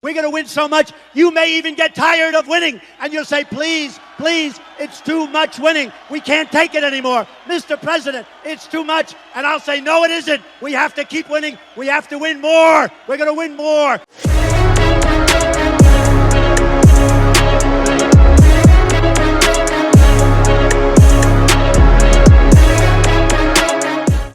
We're going to win so much, you may even get tired of winning. And you'll say, please, please, it's too much winning. We can't take it anymore. Mr. President, it's too much. And I'll say, no, it isn't. We have to keep winning. We have to win more. We're going to win more.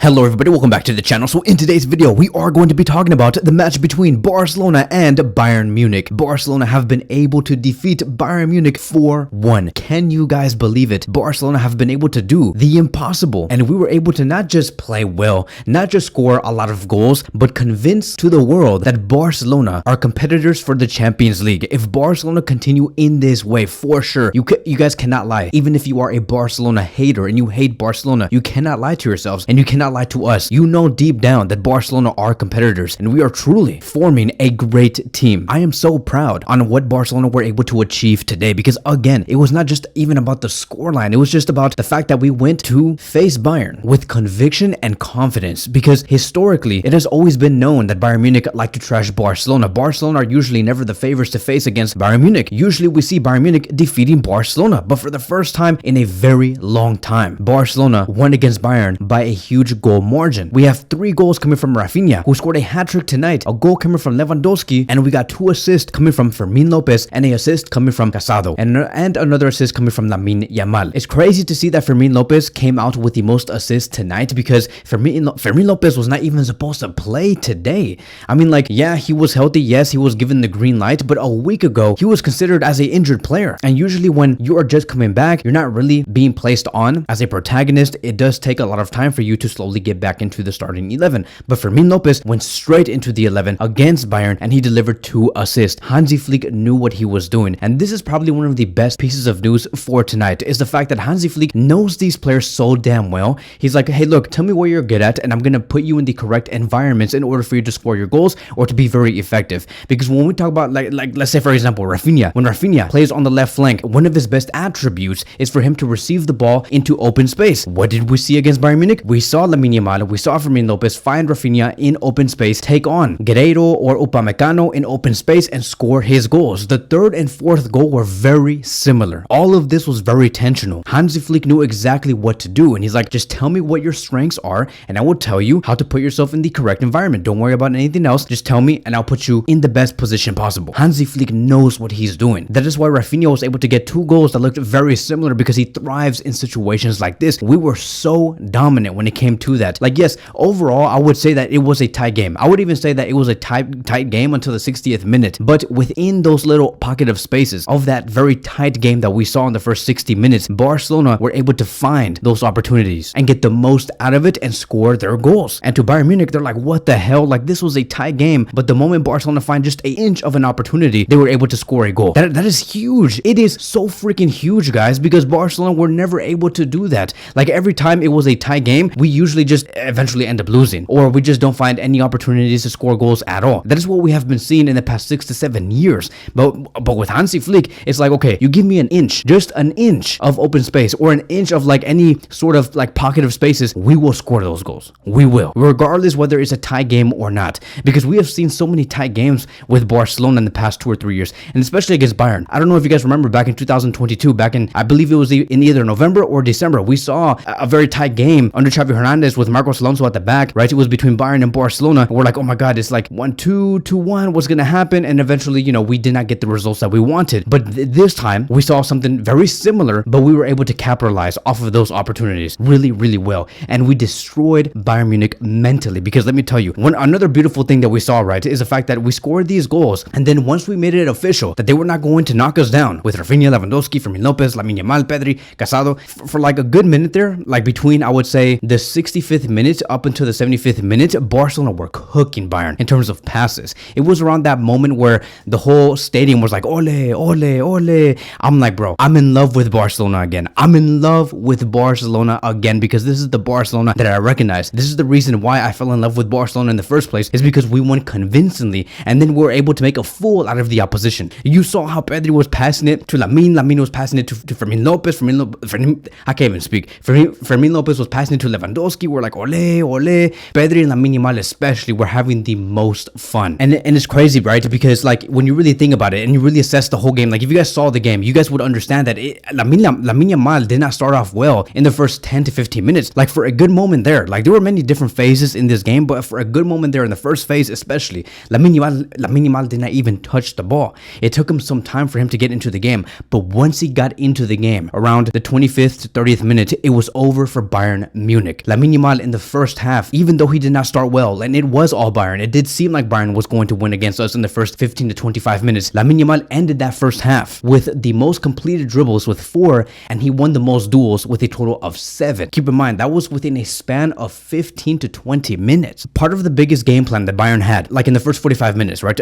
Hello everybody, welcome back to the channel. So in today's video, we are going to be talking about the match between Barcelona and Bayern Munich. Barcelona have been able to defeat Bayern Munich 4-1. Can you guys believe it? Barcelona have been able to do the impossible. And we were able to not just play well, not just score a lot of goals, but convince to the world that Barcelona are competitors for the Champions League. If Barcelona continue in this way, for sure, you guys cannot lie. Even if you are a Barcelona hater and you hate Barcelona, you cannot lie to yourselves and you cannot lie to us. You know deep down that Barcelona are competitors and we are truly forming a great team. I am so proud on what Barcelona were able to achieve today because again, it was not just even about the scoreline. It was just about the fact that we went to face Bayern with conviction and confidence because historically, it has always been known that Bayern Munich like to trash Barcelona. Barcelona are usually never the favorites to face against Bayern Munich. Usually we see Bayern Munich defeating Barcelona, but for the first time in a very long time, Barcelona won against Bayern by a huge goal margin. We have 3 goals coming from Raphinha, who scored a hat-trick tonight, a goal coming from Lewandowski, and we got 2 assists coming from Fermin and an assist coming from Casado, and another assist coming from Yamal. It's crazy to see that Fermin came out with the most assists tonight because Fermin was not even supposed to play today. I mean, like, yeah, he was healthy, yes, he was given the green light, but a week ago, he was considered as an injured player. And usually when you are just coming back, you're not really being placed on as a protagonist. It does take a lot of time for you to slowly get back into the starting 11, but Fermin went straight into the 11 against Bayern and he delivered 2 assists. Hansi Flick knew what he was doing, and this is probably one of the best pieces of news for tonight is the fact that Hansi Flick knows these players so damn well. He's like, hey, look, tell me what you're good at and I'm gonna put you in the correct environments in order for you to score your goals or to be very effective. Because when we talk about like let's say for example Raphinha, when Raphinha plays on the left flank, one of his best attributes is for him to receive the ball into open space. What did we see against Bayern Munich? We saw Yamal, we saw Fermin find Raphinha in open space, take on Guerreiro or Upamecano in open space and score his goals. The 3rd and 4th goal were very similar. All of this was very intentional. Hansi Flick knew exactly what to do and he's like, just tell me what your strengths are and I will tell you how to put yourself in the correct environment. Don't worry about anything else. Just tell me and I'll put you in the best position possible. Hansi Flick knows what he's doing. That is why Raphinha was able to get 2 goals that looked very similar because he thrives in situations like this. We were so dominant when it came to that. Like, yes, overall, I would say that it was a tight game. I would even say that it was a tight game until the 60th minute. But within those little pocket of spaces of that very tight game that we saw in the first 60 minutes, Barcelona were able to find those opportunities and get the most out of it and score their goals. And to Bayern Munich, they're like, what the hell? Like, this was a tight game. But the moment Barcelona find just an inch of an opportunity, they were able to score a goal. That is huge. It is so freaking huge, guys, because Barcelona were never able to do that. Like, every time it was a tight game, we usually just eventually end up losing, or we just don't find any opportunities to score goals at all. That is what we have been seeing in the past 6 to 7 years. But with Hansi Flick, it's like, okay, you give me an inch, just an inch of open space or an inch of like any sort of like pocket of spaces, we will score those goals. We will, regardless whether it's a tie game or not, because we have seen so many tight games with Barcelona in the past 2 or 3 years, and especially against Bayern. I don't know if you guys remember back in 2022, back in, I believe it was in either November or December, we saw a very tight game under Xavi Hernandez with Marcos Alonso at the back, right? It was between Bayern and Barcelona. We're like, oh my God, it's like 1-2, 2-1, what's gonna happen? And eventually, we did not get the results that we wanted. But this time, we saw something very similar, but we were able to capitalize off of those opportunities really, really well. And we destroyed Bayern Munich mentally, because let me tell you, another beautiful thing that we saw, right, is the fact that we scored these goals, and then once we made it official that they were not going to knock us down with Raphinha, Lewandowski, Fermin, Yamal, Pedri, Casado, for like a good minute there, like between, I would say, the 65th minute up until the 75th minute, Barcelona were cooking Bayern in terms of passes. It was around that moment where the whole stadium was like, ole, ole, ole. I'm like, bro, I'm in love with Barcelona again. I'm in love with Barcelona again because this is the Barcelona that I recognize. This is the reason why I fell in love with Barcelona in the first place, is because we won convincingly and then we were able to make a fool out of the opposition. You saw how Pedri was passing it to Lamine was passing it to Fermin, I can't even speak. Fermin was passing it to Lewandowski, Lewandowski were like, ole, ole. Pedri and Lamine Yamal especially were having the most fun. And it's crazy, right? Because like when you really think about it and you really assess the whole game, like if you guys saw the game, you guys would understand that Lamine Yamal did not start off well in the first 10 to 15 minutes. Like for a good moment there, like there were many different phases in this game, but for a good moment there in the first phase especially, Lamine Yamal did not even touch the ball. It took him some time for him to get into the game, but once he got into the game around the 25th to 30th minute, it was over for Bayern Munich. Lamine Yamal in the first half, even though he did not start well, and it was all Bayern, it did seem like Bayern was going to win against us in the first 15 to 25 minutes. Lamine Yamal ended that first half with the most completed dribbles with 4, and he won the most duels with a total of 7. Keep in mind, that was within a span of 15 to 20 minutes. Part of the biggest game plan that Bayern had, like in the first 45 minutes, right?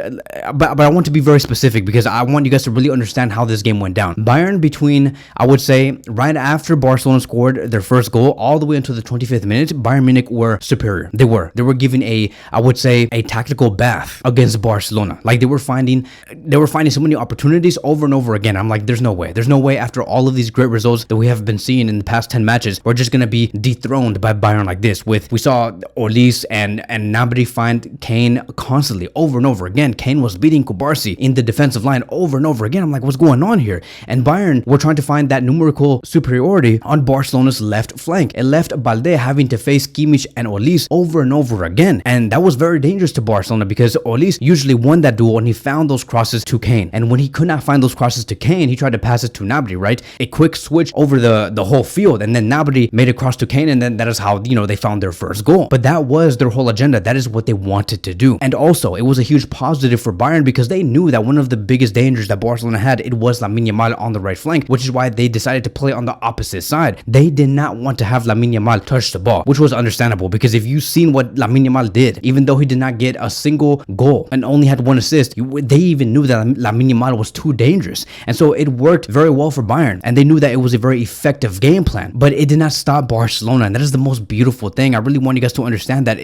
But I want to be very specific because I want you guys to really understand how this game went down. Bayern between, I would say, right after Barcelona scored their first goal all the way until the 25th minute, Bayern Munich were superior. They were giving a, I would say, a tactical bath against Barcelona. Like they were finding so many opportunities over and over again. I'm like, there's no way after all of these great results that we have been seeing in the past 10 matches, we're just gonna be dethroned by Bayern like this. We saw Olise and Gnabry find Kane constantly over and over again. Kane was beating Kubarsi in the defensive line over and over again. I'm like, what's going on here? And Bayern were trying to find that numerical superiority on Barcelona's left flank. It left Balde having to face Kimmich and Olise over and over again, and that was very dangerous to Barcelona because Olise usually won that duel and he found those crosses to Kane, and when he could not find those crosses to Kane, he tried to pass it to Gnabry, right? A quick switch over the whole field, and then Gnabry made a cross to Kane, and then that is how, you know, they found their first goal. But that was their whole agenda. That is what they wanted to do. And also, it was a huge positive for Bayern because they knew that one of the biggest dangers that Barcelona had, it was Lamine Yamal on the right flank, which is why they decided to play on the opposite side. They did not want to have Lamine Yamal touch the ball, which was understandable because if you've seen what Lamine Yamal did, even though he did not get a single goal and only had 1 assist, they even knew that Lamine Yamal was too dangerous. And so it worked very well for Bayern, and they knew that it was a very effective game plan, but it did not stop Barcelona, and that is the most beautiful thing. I really want you guys to understand that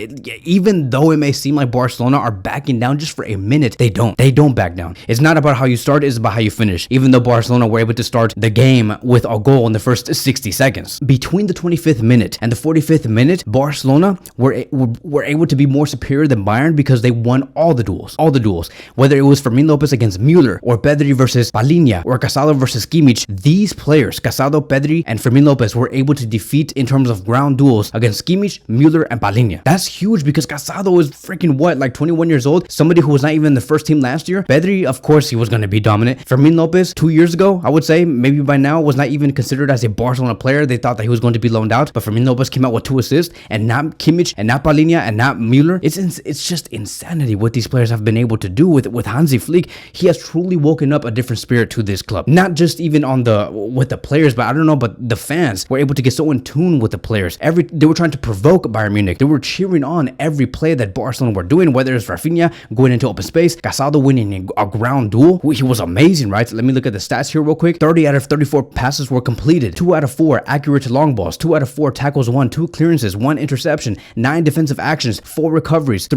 even though it may seem like Barcelona are backing down just for a minute, they don't back down. It's not about how you start, it's about how you finish. Even though Barcelona were able to start the game with a goal in the first 60 seconds. Between the 25th minute and the 45th minute, Barcelona were able to be more superior than Bayern because they won all the duels. Whether it was Fermin Lopez against Müller, or Pedri versus Palhinha, or Casado versus Kimmich, these players, Casado, Pedri, and Fermin Lopez, were able to defeat in terms of ground duels against Kimmich, Müller, and Palhinha. That's huge because Casado is freaking like 21 years old, somebody who was not even in the first team last year. Pedri, of course, he was going to be dominant. Fermin Lopez, 2 years ago, I would say, maybe by now, was not even considered as a Barcelona player. They thought that he was going to be loaned out, but Fermin Lopez came out with 2 assists, and not Kimmich, and not Palhinha, and not Müller. It's just insanity what these players have been able to do with Hansi Flick. He has truly woken up a different spirit to this club. Not just even with the players, but I don't know, but the fans were able to get so in tune with the players. They were trying to provoke Bayern Munich. They were cheering on every play that Barcelona were doing, whether it's Raphinha going into open space, Casado winning a ground duel. He was amazing, right? Let me look at the stats here real quick. 30 out of 34 passes were completed. 2 out of 4 accurate to long balls. 2 out of 4 tackles won. 2 clearances. 1 interception. 9 defensive actions. 4 recoveries.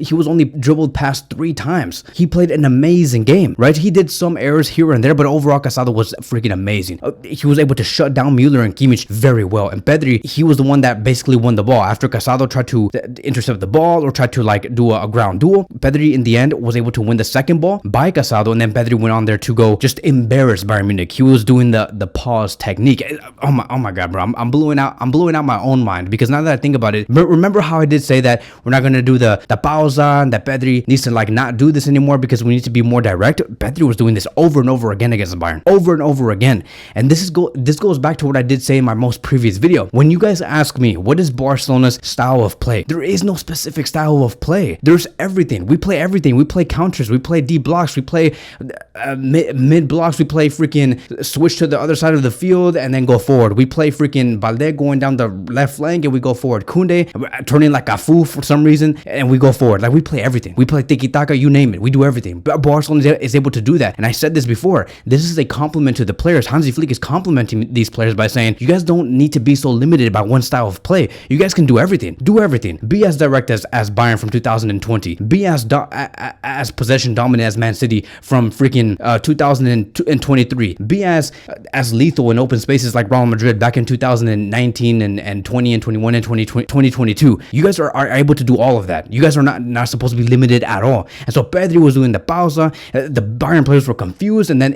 He was only dribbled past 3 times. He played an amazing game, right? He did some errors here and there, but overall Casado was freaking amazing. He was able to shut down Müller and Kimmich very well. And Pedri, he was the one that basically won the ball. After Casado tried to intercept the ball or tried to like do a ground duel, Pedri in the end was able to win the second ball by Casado, and then Pedri went on there to go just embarrass Bayern Munich. He was doing the pause technique. Oh my god, bro. I'm blowing out my own mind because now that I think about it, remember how I did say that we're not gonna do the pausa and that Pedri needs to like not do this anymore because we need to be more direct. Pedri was doing this over and over again against Bayern, over and over again. And this goes back to what I did say in my most previous video. When you guys ask me what is Barcelona's style of play, there is no specific style of play. There's everything. We play everything. We play counters. We play deep blocks. We play mid blocks. We play freaking switch to the other side of the field and then go forward. We play freaking Balde going down the left flank and we go forward. Koundé turning like a fool for some reason and we go forward. Like we play everything. We play tiki-taka, you name it. We do everything. But Barcelona is able to do that. And I said this before. This is a compliment to the players. Hansi Flick is complimenting these players by saying, you guys don't need to be so limited by one style of play. You guys can do everything. Do everything. Be as direct as Bayern from 2020. Be as possession dominant as Man City from freaking 2023. Be as lethal in open spaces like Real Madrid back in 2019 and 20 and 2021 and 2022. You guys are able to do all of that. You guys are not supposed to be limited at all. And so Pedri was doing the pausa. The Bayern players were confused, and then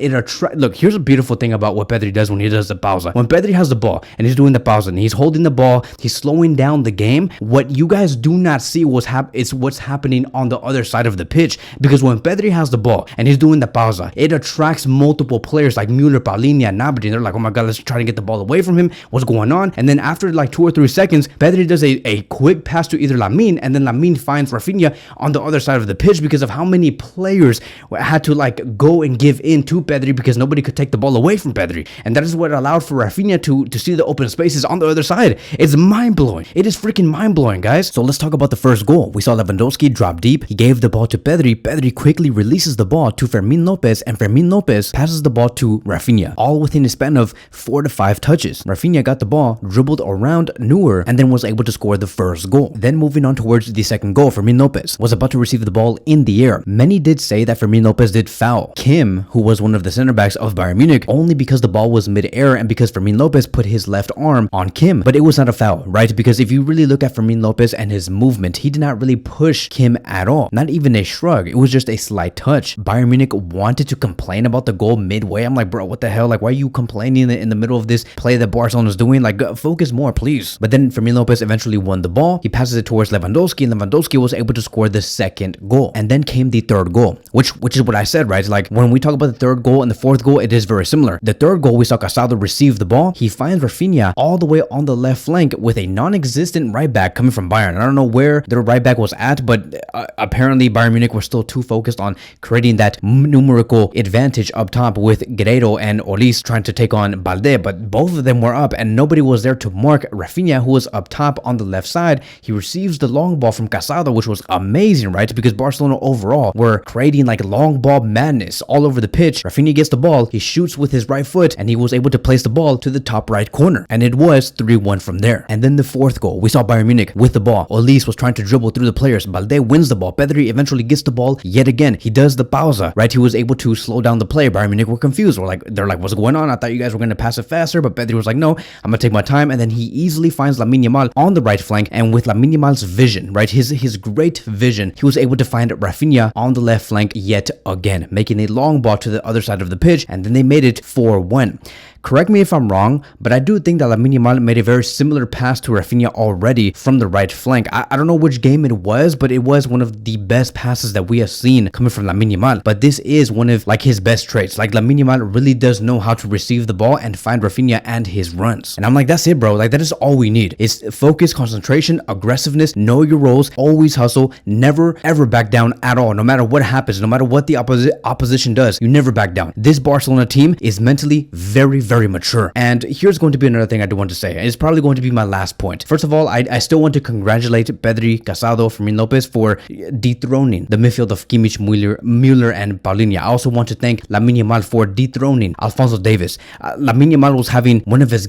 look, here's a beautiful thing about what Pedri does when he does the pausa. When Pedri has the ball and he's doing the pausa and he's holding the ball, he's slowing down the game. What you guys do not see is what's happening on the other side of the pitch, because when Pedri has the ball and he's doing the pausa, it attracts multiple players like Müller, Paulinho, and Gnabry. They're like, oh my god, let's try to get the ball away from him. What's going on? And then after like 2 or 3 seconds, Pedri does a quick pass to either Lamine, and then Lamine finds Raphinha on the other side of the pitch because of how many players had to like go and give in to Pedri because nobody could take the ball away from Pedri. And that is what allowed for Raphinha to see the open spaces on the other side. It's mind-blowing. It is freaking mind-blowing, guys. So let's talk about the first goal. We saw Lewandowski drop deep. He gave the ball to Pedri. Pedri quickly releases the ball to Fermin Lopez, and Fermin Lopez passes the ball to Raphinha, all within a span of 4 to 5 touches. Raphinha got the ball, dribbled around Neuer, and then was able to score the first goal. Then moving on towards the second goal, Fermin Lopez was about to receive the ball in the air. Many did say that Fermin Lopez did foul Kim, who was one of the center backs of Bayern Munich, only because the ball was mid-air and because Fermin Lopez put his left arm on Kim. But it was not a foul, right? Because if you really look at Fermin Lopez and his movement, he did not really push Kim at all. Not even a shrug. It was just a slight touch. Bayern Munich wanted to complain about the goal midway. I'm like, bro, what the hell? Like, why are you complaining in the middle of this play that Barcelona is doing? Like, focus more, please. But then Fermin Lopez eventually won the ball. He passes it towards Lewandowski, and Lewandowski was able to score the second goal. And then came the third goal, which is what I said, right? Like, when we talk about the third goal and the fourth goal, it is very similar. The third goal, we saw Casado receive the ball. He finds Raphinha all the way on the left flank with a non-existent right back coming from Bayern. I don't know where their right back was at, but apparently Bayern Munich were still too focused on creating that numerical advantage up top with Guerreiro and Olis trying to take on Balde, but both of them were up and nobody was there to mark Raphinha, who was up top on the left side. He receives the long ball from Casado, which was amazing, right? Because Barcelona overall were creating like long ball madness all over the pitch. Raphinha gets the ball, he shoots with his right foot, and he was able to place the ball to the top right corner, and it was 3-1 from there. And then the fourth goal, we saw Bayern Munich with the ball. Olis was trying to dribble through the players. Balde wins the ball. Pedri eventually gets the ball yet again. He does the pausa, right? He was able to slow down the play. Bayern Munich were confused. They're like, what's going on? I thought you guys were going to pass it faster, but Pedri was like, no, I'm going to take my time. And then he easily finds Lamine Yamal on the right flank, and with Lamine Yamal's vision, right, his great vision, he was able to find Raphinha on the left flank yet again, making a long ball to the other side of the pitch, and then they made it 4-1. Correct me if I'm wrong, but I do think that Lamine Yamal made a very similar pass to Raphinha already from the right flank. I don't know which game it was, but it was one of the best passes that we have seen coming from Lamine Yamal. But this is one of like his best traits. Like Lamine Yamal really does know how to receive the ball and find Raphinha and his runs. And I'm like, that's it, bro. Like that is all we need. It's focus, concentration, aggressiveness, know your roles, always hustle, never ever back down at all. No matter what happens, no matter what the opposition does, you never back down. This Barcelona team is mentally very mature. And here's going to be another thing I do want to say. It's probably going to be my last point. First of all, I still want to congratulate Pedri, Casado, Fermin Lopez for dethroning the midfield of Kimmich, Müller, and Paulinho. I also want to thank Lamine Yamal for dethroning Alphonso Davies. Lamine Yamal was having one of his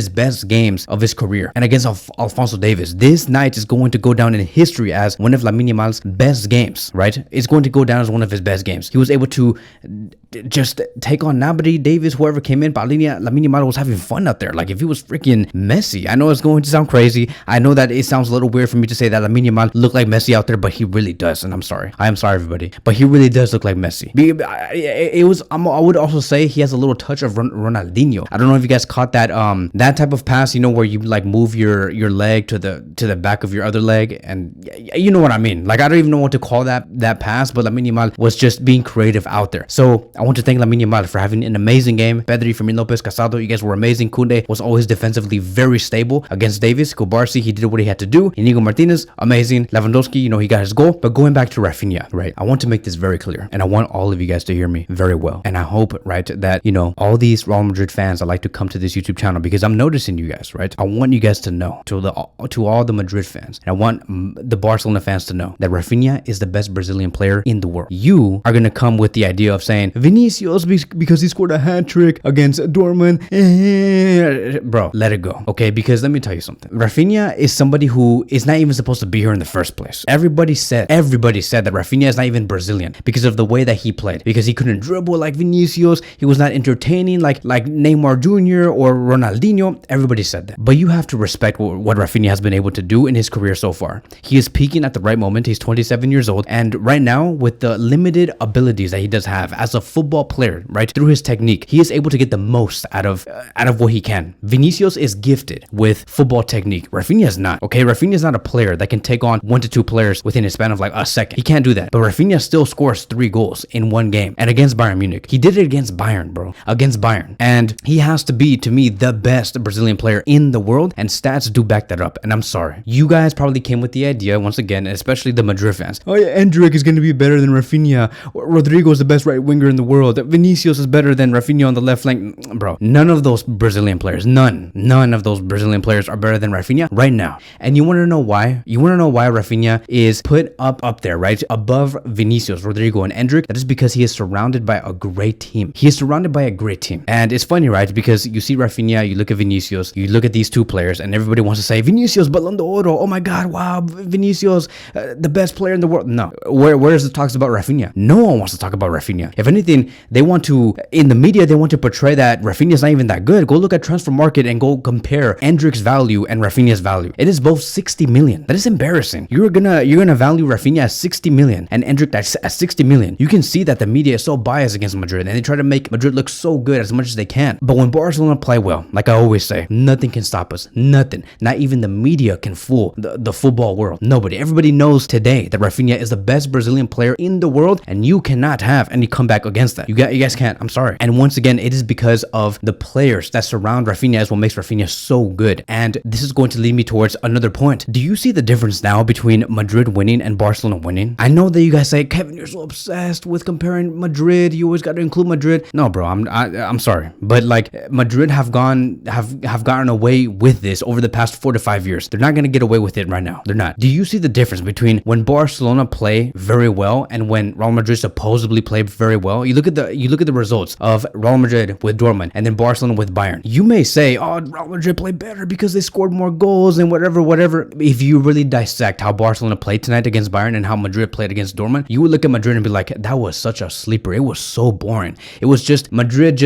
best games of his career, and against Alphonso Davies. This night is going to go down in history as one of Lamine Yamal's best games, right? It's going to go down as one of his best games. He was able to just take on Gnabry, Davies, whoever came in. Paulinho, Lamine Yamal was having fun out there. Like if he was freaking Messi. I know it's going to sound crazy. I know that it sounds a little weird for me to say that Lamine Yamal looked like Messi out there, but he really does. And I'm sorry. I am sorry, everybody, but he really does look like Messi. I would also say he has a little touch of Ronaldinho. I don't know if you guys caught that that type of pass, you know, where you like move your leg to the back of your other leg, and you know what I mean. Like I don't even know what to call that pass, but Lamine Yamal was just being creative out there. So I want to thank Lamine Yamal for having an amazing game. Pedri, Fermin Lopez, Casado, you guys were amazing. Koundé was always defensively very stable against Davies. Kubarsi, he did what he had to do. Inigo Martinez, amazing. Lewandowski, you know, he got his goal. But going back to Raphinha, right, I want to make this very clear, and I want all of you guys to hear me very well. And I hope, right, that, you know, all these Real Madrid fans that like to come to this YouTube channel, because I'm noticing you guys, right? I want you guys to know, to all the Madrid fans, and I want the Barcelona fans to know that Raphinha is the best Brazilian player in the world. You are going to come with the idea of saying Vinicius because he scored a hat trick against Dortmund. Bro, let it go. Okay, because let me tell you something. Raphinha is somebody who is not even supposed to be here in the first place. Everybody said that Raphinha is not even Brazilian because of the way that he played. Because he couldn't dribble like Vinicius. He was not entertaining like Neymar Jr. or Ronaldinho. Everybody said that. But you have to respect what Raphinha has been able to do in his career so far. He is peaking at the right moment. He's 27 years old. And right now, with the limited abilities that he does have as a football player, right, through his technique, he is able to get the most out of what he can. Vinicius is gifted with football technique. Raphinha is not. Okay, Raphinha is not a player that can take on 1 to 2 players within a span of like a second. He can't do that. But Raphinha still scores 3 goals in one game. And against Bayern Munich. He did it against Bayern, bro. Against Bayern. And he has to be, to me, the best Brazilian player in the world. And stats do back that up. And I'm sorry. You guys probably came with the idea, once again, especially the Madrid fans. Oh yeah, Endrick is going to be better than Raphinha. Rodrigo is the best right winger in the world. Vinicius is better than Raphinha on the left flank. Bro, none of those Brazilian players, none of those Brazilian players are better than Raphinha right now. And you want to know why? You want to know why Raphinha is put up there, right? Above Vinicius, Rodrigo, and Endrick? That is because he is surrounded by a great team. He is surrounded by a great team. And it's funny, right? Because you see Raphinha, you look at Vinicius, you look at these two players, and everybody wants to say, Vinicius, Balón de Oro, oh my God, wow, Vinicius, the best player in the world. No. Where is the talks about Raphinha? No one wants to talk about Raphinha. If anything, they want to, in the media, they want to portray that Raphinha is not even that good. Go look at Transfer Market and go compare Endrick's value and Raphinha's value. It is both 60 million. That is embarrassing. You're gonna value Raphinha at 60 million and Endrick at 60 million. You can see that the media is so biased against Madrid and they try to make Madrid look so good as much as they can. But when Barcelona play well, like I always say, nothing can stop us. Nothing. Not even the media can fool the football world. Nobody. Everybody knows today that Raphinha is the best Brazilian player in the world, and you cannot have any comeback against that. You guys can't. I'm sorry. And once again, it is because of the players that surround Raphinha is what makes Raphinha so good. And this is going to lead me towards another point. Do you see the difference now between Madrid winning and Barcelona winning? I know that you guys say, Kevin, you're so obsessed with comparing Madrid. You always got to include Madrid. No, bro, I'm sorry, but like Madrid have gotten away with this over the past 4 to 5 years. They're not gonna get away with it right now. They're not. Do you see the difference between when Barcelona play very well and when Real Madrid supposedly play very well? You look at the results of Real Madrid with Dortmund and then Barcelona with Bayern. You may say, oh, Real Madrid played better because they scored more goals and whatever. If you really dissect how Barcelona played tonight against Bayern and how Madrid played against Dortmund, you would look at Madrid and be like, that was such a sleeper. It was so boring. It was just Madrid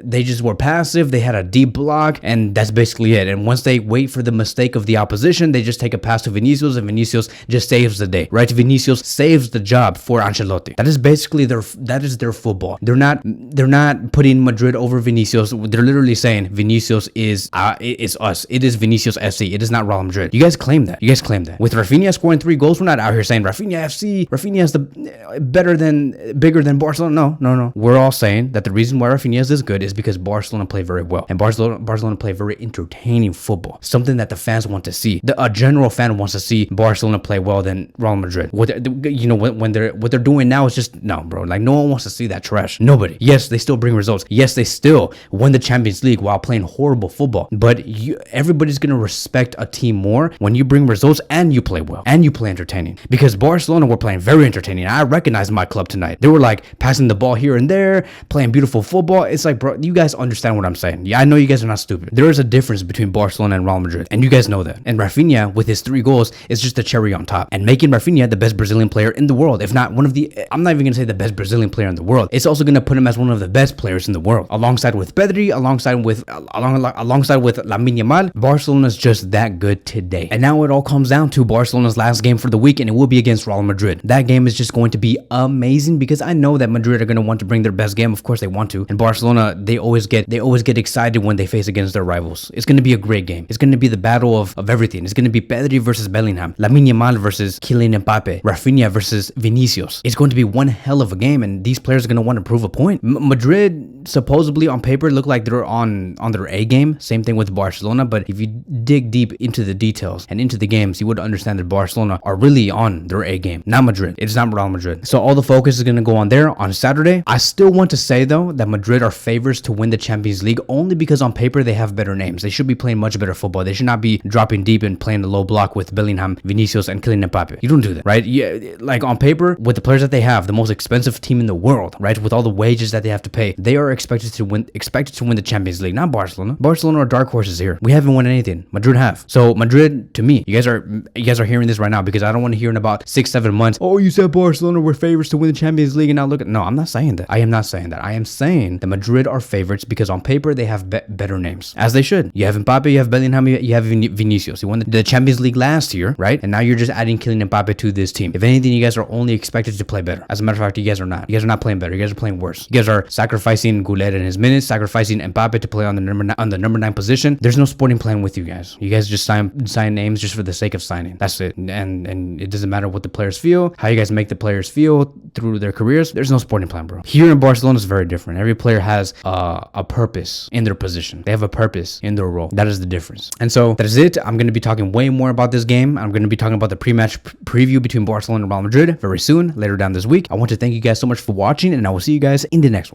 they just were passive. They had a deep block and that's basically it. And once they wait for the mistake of the opposition, they just take a pass to Vinicius and Vinicius just saves the day, right? Vinicius saves the job for Ancelotti. That is basically their football. They're not putting Madrid over Vinicius. They're literally saying Vinicius is us. It is Vinicius FC. It is not Real Madrid. You guys claim that. With Raphinha scoring 3 goals, we're not out here saying Raphinha FC. Raphinha is bigger than Barcelona. No. We're all saying that the reason why Raphinha is this good is because Barcelona play very well and Barcelona play very entertaining football. Something that the fans want to see. A general fan wants to see Barcelona play well than Real Madrid. What they're doing now is just no, bro. Like no one wants to see that trash. Nobody. Yes, they still bring results. Yes, they still win the Champions League while playing horrible football. But everybody's gonna respect a team more when you bring results and you play well and you play entertaining. Because Barcelona were playing very entertaining. I recognized my club tonight. They were like passing the ball here and there, playing beautiful football. It's like, bro, you guys understand what I'm saying. Yeah, I know you guys are not stupid. There is a difference between Barcelona and Real Madrid, and you guys know that. And Raphinha, with his 3 goals, is just a cherry on top, and making Raphinha the best Brazilian player in the world, if not one of the, I'm not even gonna say the best Brazilian player in the world. It's also gonna put him as one of the best players in the world, alongside with Pedri, alongside with Lamine Yamal. Barcelona's just that good today. And now it all comes down to Barcelona's last game for the week, and it will be against Real Madrid. That game is just going to be amazing because I know that Madrid are gonna want to bring their best game. Of course they want to. And Barcelona, they always get excited when they face against their rivals. It's gonna be a great game. It's gonna be the battle of everything. It's gonna be Pedri versus Bellingham, Lamine Yamal versus Kylian Mbappe, Raphinha versus Vinicius. It's going to be one hell of a game, and these players are gonna want to prove a point. Madrid supposedly on paper look like they're on their A game. Same thing with Barcelona, but if you dig deep into the details and into the games, you would understand that Barcelona are really on their A game, not Madrid. It's not Real Madrid. So all the focus is gonna go on there on Saturday. I still want to say though that Madrid are favorites to win the Champions League only because on paper they have better names. They should be playing much better football. They should not be dropping deep and playing the low block with Bellingham, Vinicius, and Kylian Mbappe. You don't do that, right? Yeah, like on paper, with the players that they have, the most expensive team in the world, right? With all the wages that they have to pay, they are expected to win the Champions League, not Barcelona. Barcelona are dark horses here. We haven't won anything. Madrid have. So Madrid, to me, you guys are hearing this right now because I don't want to hear in about 6-7 months. Oh, you said Barcelona were favorites to win the Champions League, and now look at. No, I'm not saying that. I am not saying that. I am saying that Madrid are favorites because on paper they have better names, as they should. You have Mbappe, you have Bellingham, you have Vinicius. You won the Champions League last year, right? And now you're just adding Kylian Mbappe to this team. If anything, you guys are only expected to play better. As a matter of fact, you guys are not. You guys are not playing better. You guys are playing worse. You guys are sacrificing Goulet in his minutes, sacrificing Mbappe to play on the number 9 position. There's no sporting plan with you guys. You guys just sign names just for the sake of signing. That's it. And it doesn't matter what the players feel, how you guys make the players feel through their careers. There's no sporting plan, bro. Here in Barcelona is very different. Every player has a purpose in their position. They have a purpose in their role. That is the difference. And so that is it. I'm going to be talking way more about this game. I'm going to be talking about the pre-match preview between Barcelona and Real Madrid very soon, later down this week. I want to thank you guys so much for watching, and I will see you guys in the next one.